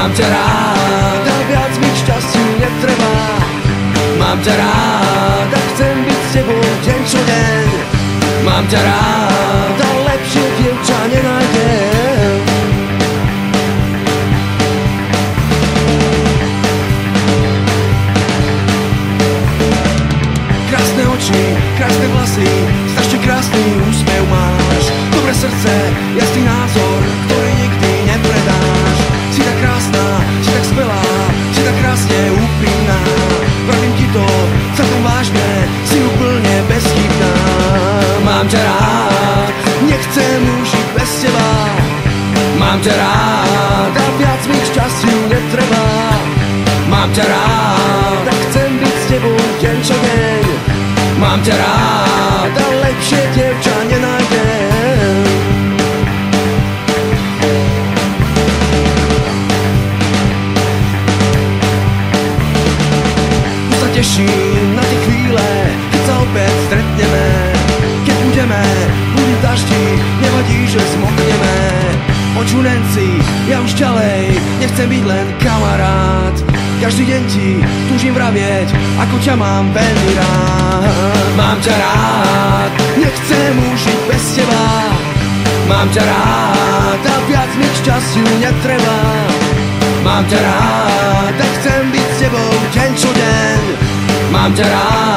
Mám ťa rád a viac mi k šťastiu netreba. Mám ťa rád a chcem byť s tebou deň čo deň. Mám ťa rád a lepšie dievča nenájdem. Krásne oči, krásne vlasy, strašne krásny úsmev máš. Dobré srdce, jasný názor, ktorý nikdy nepredáš. Si tak krásna, si tak skvelá, si tak krásne úprimná. Pravím ti to celkom vážne, si úplne bezchybná. Mám ťa rád, nechcem už žiť bez teba. Mám ťa rád a viac mi k šťastiu netreba. Mám ťa rád a chcem byť s tebou deň čo deň. Mám ťa rád a lepšie dievča nenájdem. Už sa teším na tie chvíle, keď sa opäť stretneme. Keď budeme budiť daždi, nevadí, že zmokneme. Počúnem si, ja už ďalej nechcem byť len kamarát. Každý deň ti túžim vravieť, ako ťa mám veľmi rád. Mám ťa rád, nechcem už žiť bez teba. Mám ťa rád a viac mi k šťastiu netreba. Mám ťa rád a chcem byť s tebou deň čo deň. Mám ťa rád